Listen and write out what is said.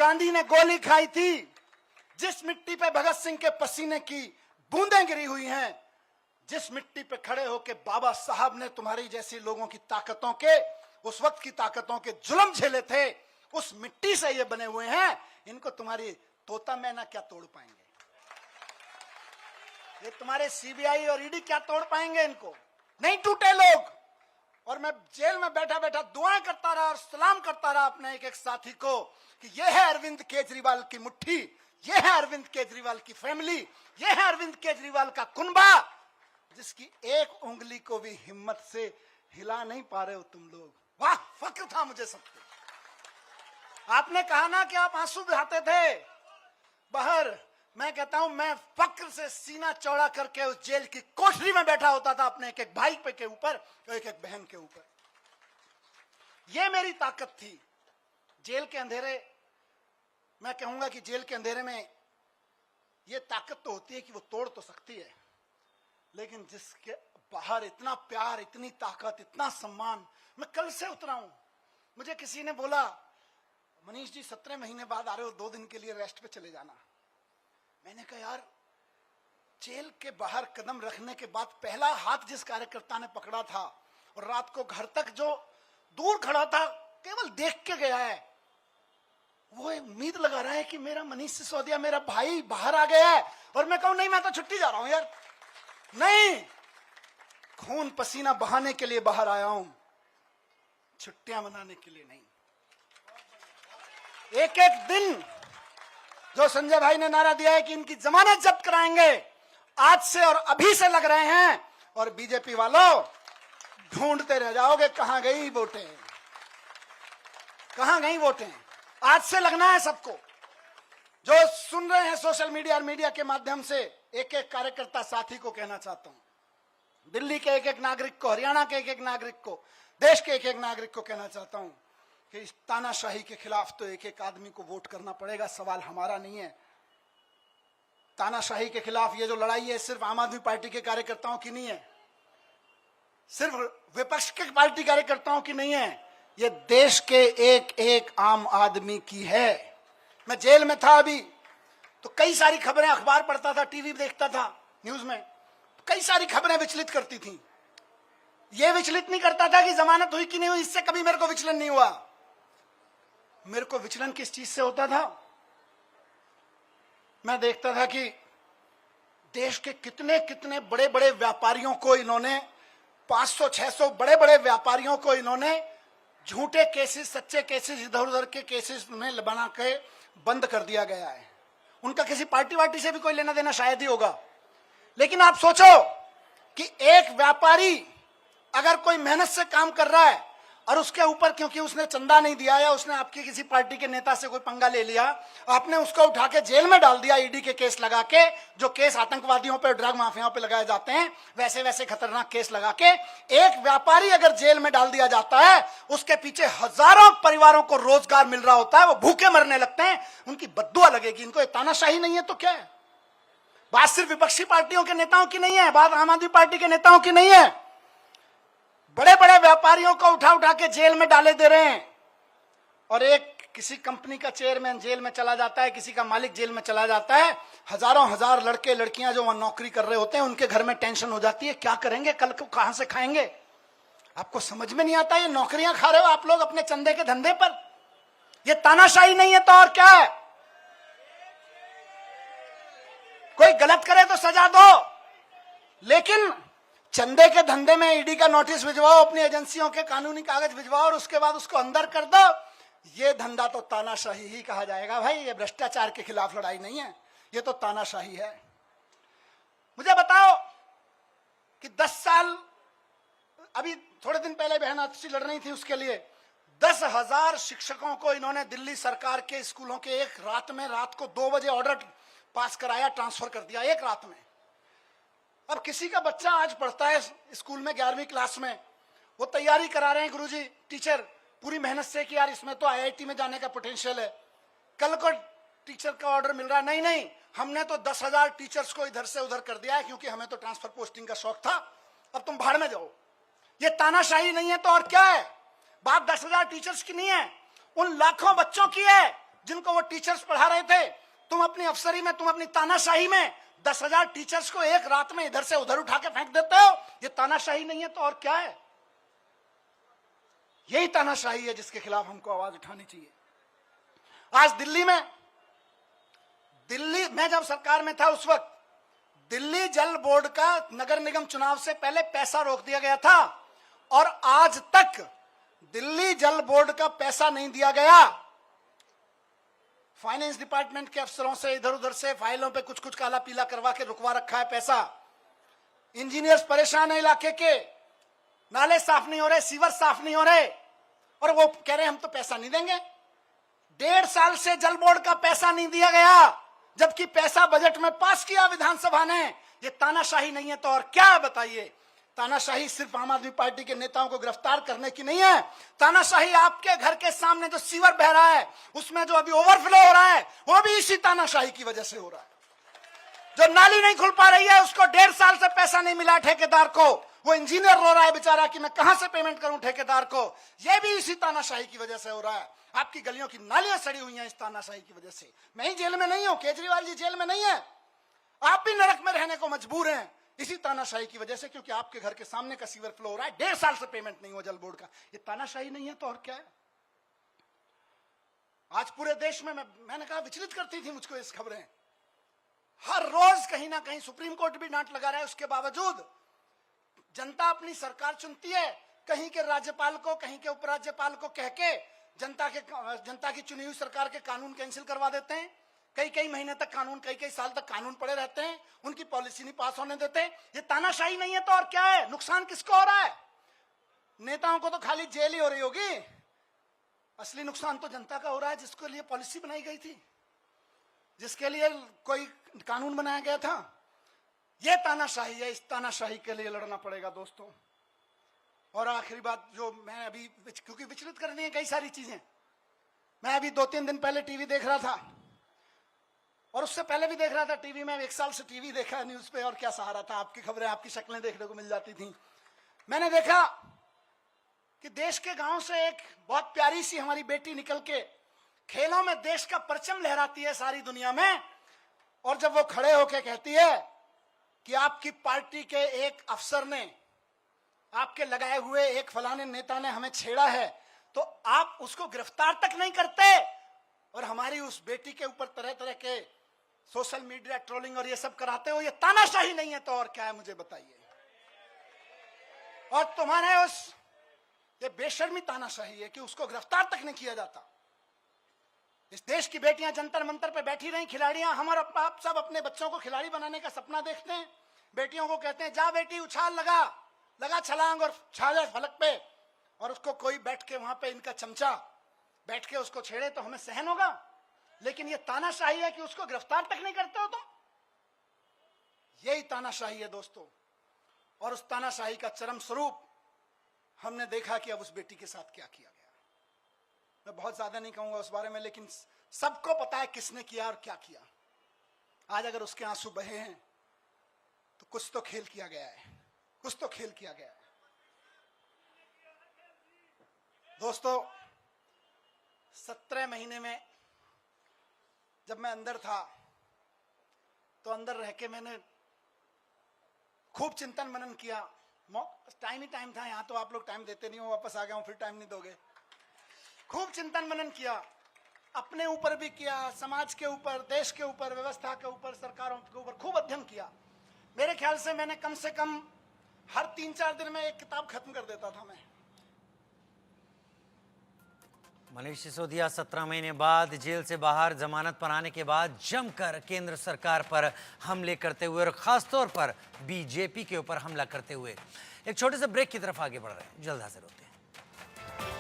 गांधी ने गोली खाई थी, जिस मिट्टी पे भगत सिंह के पसीने की बूंदें गिरी हुई हैं, जिस मिट्टी पे खड़े होके बाबा साहब ने तुम्हारी जैसी लोगों की ताकतों के, उस वक्त की ताकतों के जुल्म झेले थे, उस मिट्टी से ये बने हुए हैं। इनको तुम्हारी तोता मैना क्या तोड़ पाएंगे? ये तुम्हारे सीबीआई और ईडी क्या तोड़ पाएंगे? इनको नहीं टूटे लोग। और मैं जेल में बैठा बैठा दुआएं करता रहा और सलाम करता रहा अपने एक एक साथी को कि यह है अरविंद केजरीवाल की मुट्ठी, यह है अरविंद केजरीवाल की फैमिली, यह है अरविंद केजरीवाल का कुनबा, जिसकी एक उंगली को भी हिम्मत से हिला नहीं पा रहे हो तुम लोग। वाह, फक्र था मुझे सब पे। आपने कहा ना कि आप आंसू बहाते थे बाहर, मैं कहता हूं मैं फक्र से सीना चौड़ा करके उस जेल की कोठरी में बैठा होता था अपने एक एक भाई पे के ऊपर, एक एक बहन के ऊपर। यह मेरी ताकत थी। जेल के अंधेरे, मैं कहूंगा कि जेल के अंधेरे में यह ताकत तो होती है कि वो तोड़ तो सकती है, लेकिन जिसके बाहर इतना प्यार, इतनी ताकत, इतना सम्मान। मैं कल से उतरा हूं, मुझे किसी ने बोला मनीष जी 17 महीने बाद आ रहे हो, 2 दिन के लिए रेस्ट पे चले जाना। मैंने कहा यार, जेल के बाहर कदम रखने के बाद पहला हाथ जिस कार्यकर्ता ने पकड़ा था और रात को घर तक जो दूर खड़ा था केवल देख के गया है, वो उम्मीद लगा रहा है कि मेरा मनीष सिसोदिया, मेरा भाई बाहर आ गया है। और मैं कहूं नहीं, मैं तो छुट्टी जा रहा हूं यार, नहीं, खून पसीना बहाने के लिए बाहर आया हूं, छुट्टियां मनाने के लिए नहीं। एक एक दिन जो संजय भाई ने नारा दिया है कि इनकी जमानत जब्त कराएंगे, आज से और अभी से लग रहे हैं। और बीजेपी वालों, ढूंढते रह जाओगे कहां गई वोटें, कहां गई वोटें। आज से लगना है सबको। जो सुन रहे हैं सोशल मीडिया और मीडिया के माध्यम से, एक एक कार्यकर्ता साथी को कहना चाहता हूं, दिल्ली के एक एक नागरिक को, हरियाणा के एक एक नागरिक को, देश के एक एक नागरिक को कहना चाहता हूं कि इस तानाशाही के खिलाफ तो एक एक आदमी को वोट करना पड़ेगा। सवाल हमारा नहीं है। तानाशाही के खिलाफ ये जो लड़ाई है सिर्फ आम आदमी पार्टी के कार्यकर्ताओं की नहीं है, सिर्फ विपक्ष के पार्टी कार्यकर्ताओं की नहीं है, ये देश के एक एक आम आदमी की है। मैं जेल में था अभी, तो कई सारी खबरें, अखबार पढ़ता था, टीवी देखता था, न्यूज में कई सारी खबरें विचलित करती थी। ये विचलित नहीं करता था कि जमानत हुई कि नहीं हुई, इससे कभी मेरे को विचलन नहीं हुआ। मेरे को विचलन किस चीज से होता था? मैं देखता था कि देश के कितने कितने बड़े बड़े व्यापारियों को इन्होंने, 500-600 बड़े बड़े व्यापारियों को इन्होंने झूठे केसेस, सच्चे केसेस, इधर उधर के केसेस उन्हें बना के बंद कर दिया गया है। उनका किसी पार्टी वार्टी से भी कोई लेना देना शायद ही होगा। लेकिन आप सोचो कि एक व्यापारी अगर कोई मेहनत से काम कर रहा है और उसके ऊपर क्योंकि उसने चंदा नहीं दिया या उसने आपकी किसी पार्टी के नेता से कोई पंगा ले लिया, आपने उसको उठा के जेल में डाल दिया, ईडी के केस लगा के, जो केस आतंकवादियों पे, ड्रग माफियाओं पे लगाए जाते हैं, वैसे वैसे खतरनाक केस लगा के एक व्यापारी अगर जेल में डाल दिया जाता है, उसके पीछे हजारों परिवारों को रोजगार मिल रहा होता है, वो भूखे मरने लगते हैं, उनकी बद्दुआ लगेगी। इनको तानाशाही नहीं है तो क्या है? बात सिर्फ विपक्षी पार्टियों के नेताओं की नहीं है, बात आम आदमी पार्टी के नेताओं की नहीं है। बड़े बड़े व्यापारियों को उठा उठा के जेल में डाले दे रहे हैं। और एक किसी कंपनी का चेयरमैन जेल में चला जाता है, किसी का मालिक जेल में चला जाता है, हजारों हजार लड़के लड़कियां जो वहां नौकरी कर रहे होते हैं, उनके घर में टेंशन हो जाती है, क्या करेंगे, कल को कहां से खाएंगे। आपको समझ में नहीं आता, ये नौकरियां खा रहे हो आप लोग अपने चंदे के धंधे पर। ये तानाशाही नहीं है तो और क्या है? कोई गलत करे तो सजा दो, लेकिन चंदे के धंधे में ईडी का नोटिस भिजवाओ, अपनी एजेंसियों के कानूनी कागज भिजवाओ और उसके बाद उसको अंदर कर दो। ये धंधा तो तानाशाही ही कहा जाएगा भाई। ये भ्रष्टाचार के खिलाफ लड़ाई नहीं है, ये तो तानाशाही है। मुझे बताओ कि 10 साल, अभी थोड़े दिन पहले बहन आतिशी लड़ रही थी उसके लिए, 10,000 शिक्षकों को इन्होंने दिल्ली सरकार के स्कूलों के एक रात में, रात को 2 बजे ऑर्डर पास कराया, ट्रांसफर कर दिया एक रात में। अब किसी का बच्चा आज पढ़ता है स्कूल में 11वीं क्लास में, वो तैयारी करा रहे हैं गुरुजी, टीचर पूरी मेहनत से कि यार इसमें तो आईआईटी में जाने का पोटेंशियल है। कल को टीचर का ऑर्डर मिल रहा है, नहीं नहीं, हमने तो 10,000 टीचर्स को इधर से उधर कर दिया है क्योंकि हमें तो ट्रांसफर पोस्टिंग का शौक था, अब तुम भाड़ में जाओ। ये तानाशाही नहीं है तो और क्या है? बात 10,000 टीचर्स की नहीं है, उन लाखों बच्चों की है जिनको वो टीचर्स पढ़ा रहे थे, तुम अपनी अफसरी में, तुम अपनी तानाशाही में 10,000 टीचर्स को एक रात में इधर से उधर उठा के फेंक देते हो। ये तानाशाही नहीं है तो और क्या है? यही तानाशाही है जिसके खिलाफ हमको आवाज उठानी चाहिए। आज दिल्ली मैं जब सरकार में था उस वक्त दिल्ली जल बोर्ड का नगर निगम चुनाव से पहले पैसा रोक दिया गया था और आज तक दिल्ली जल बोर्ड का पैसा नहीं दिया गया। फाइनेंस डिपार्टमेंट के अफसरों से इधर उधर से फाइलों पे कुछ कुछ काला पीला करवा के रुकवा रखा है पैसा। इंजीनियर्स परेशान है इलाके के, नाले साफ नहीं हो रहे, सीवर साफ नहीं हो रहे, और वो कह रहे हैं हम तो पैसा नहीं देंगे। 1.5 साल से जल बोर्ड का पैसा नहीं दिया गया, जबकि पैसा बजट में पास किया विधानसभा ने। ये तानाशाही नहीं है तो और क्या है बताइए? तानाशाही सिर्फ आम आदमी पार्टी के नेताओं को गिरफ्तार करने की नहीं है। तानाशाही आपके घर के सामने जो सीवर बह रहा है, उसमें जो अभी ओवरफ्लो हो रहा है, वो भी इसी तानाशाही की वजह से हो रहा है। जो नाली नहीं खुल पा रही है, उसको 1.5 साल से पैसा नहीं मिला ठेकेदार को, वो इंजीनियर रो रहा है बेचारा कि मैं कहां से पेमेंट करूं ठेकेदार को। यह भी इसी तानाशाही की वजह से हो रहा है। आपकी गलियों की नालियां सड़ी हुई हैं इस तानाशाही की वजह से। मैं ही जेल में नहीं हूं, केजरीवाल जी जेल में नहीं है, आप भी नरक में रहने को मजबूर हैं इसी तानाशाही की वजह से, क्योंकि आपके घर के सामने का सीवर फ्लो हो रहा है, 1.5 साल से पेमेंट नहीं हुआ जल बोर्ड का। ये तानाशाही नहीं है तो और क्या है? आज पूरे देश में मैंने कहा विचलित करती थी मुझको इस खबरें। हर रोज कहीं ना कहीं सुप्रीम कोर्ट भी डांट लगा रहा है, उसके बावजूद जनता अपनी सरकार चुनती है। कहीं के राज्यपाल को, कहीं के उपराज्यपाल को कह के जनता की चुनी हुई सरकार के कानून कैंसिल करवा देते हैं। कई महीने तक कानून, कई साल तक कानून पड़े रहते हैं, उनकी पॉलिसी नहीं पास होने देते। ये तानाशाही नहीं है तो और क्या है? नुकसान किसको हो रहा है? नेताओं को तो खाली जेल ही हो रही होगी, असली नुकसान तो जनता का हो रहा है, जिसके लिए पॉलिसी बनाई गई थी, जिसके लिए कोई कानून बनाया गया था। यह तानाशाही है, इस तानाशाही के लिए लड़ना पड़ेगा दोस्तों। और आखिरी बात जो मैं अभी, क्योंकि विचलित करनी है कई सारी चीजें, मैं अभी 2-3 दिन पहले टीवी देख रहा था, और उससे पहले भी देख रहा था टीवी में। 1 साल से टीवी देखा न्यूज पे, और क्या सहारा था, आपकी खबरें, आपकी शक्लें देखने को मिल जाती थी। मैंने देखा कि देश के गांव से एक बहुत प्यारी सी हमारी बेटी निकल के खेलों में देश का परचम लहराती है सारी दुनिया में, और जब वो खड़े होके कहती है कि आपकी पार्टी के एक अफसर ने, आपके लगाए हुए एक फलाने नेता ने हमें छेड़ा है, तो आप उसको गिरफ्तार तक नहीं करते, और हमारी उस बेटी के ऊपर तरह तरह के सोशल मीडिया ट्रोलिंग और ये सब कराते हो। ये तानाशाही नहीं है तो और क्या है, मुझे बताइए? और तुम्हारे उस ये बेशर्मी तानाशाही है कि उसको गिरफ्तार तक नहीं किया जाता। इस देश की बेटियां जंतर मंतर पे बैठी रही, खिलाड़ियां, हम और आप सब अपने बच्चों को खिलाड़ी बनाने का सपना देखते हैं। बेटियों को कहते हैं जा बेटी उछाल लगा छलांग और छा जाए फलक पे, और उसको कोई बैठ के वहां पे, इनका चमचा बैठ के उसको छेड़े तो हमें सहन होगा। लेकिन ये तानाशाही है कि उसको गिरफ्तार तक नहीं करते हो तुम। यही तानाशाही है दोस्तों, और उस तानाशाही का चरम स्वरूप हमने देखा कि अब उस बेटी के साथ क्या किया गया। मैं बहुत ज्यादा नहीं कहूंगा उस बारे में, लेकिन सबको पता है किसने किया और क्या किया। आज अगर उसके आंसू बहे हैं तो कुछ तो खेल किया गया है, कुछ तो खेल किया गया है दोस्तों। 17 महीने में जब मैं अंदर था, तो अंदर रह के मैंने खूब चिंतन मनन किया। टाइम ही टाइम था, यहां तो आप लोग टाइम देते नहीं हो, वापस आ गया हूं, फिर टाइम नहीं दोगे। खूब चिंतन मनन किया, अपने ऊपर भी किया, समाज के ऊपर, देश के ऊपर, व्यवस्था के ऊपर, सरकारों के ऊपर खूब अध्ययन किया। मेरे ख्याल से मैंने कम से कम हर 3-4 दिन में एक किताब खत्म कर देता था मैं। मनीष सिसोदिया 17 महीने बाद जेल से बाहर जमानत पर आने के बाद जमकर केंद्र सरकार पर हमले करते हुए, और खासतौर पर बीजेपी के ऊपर हमला करते हुए। एक छोटे से ब्रेक की तरफ आगे बढ़ रहे हैं, जल्द हाजिर होते हैं।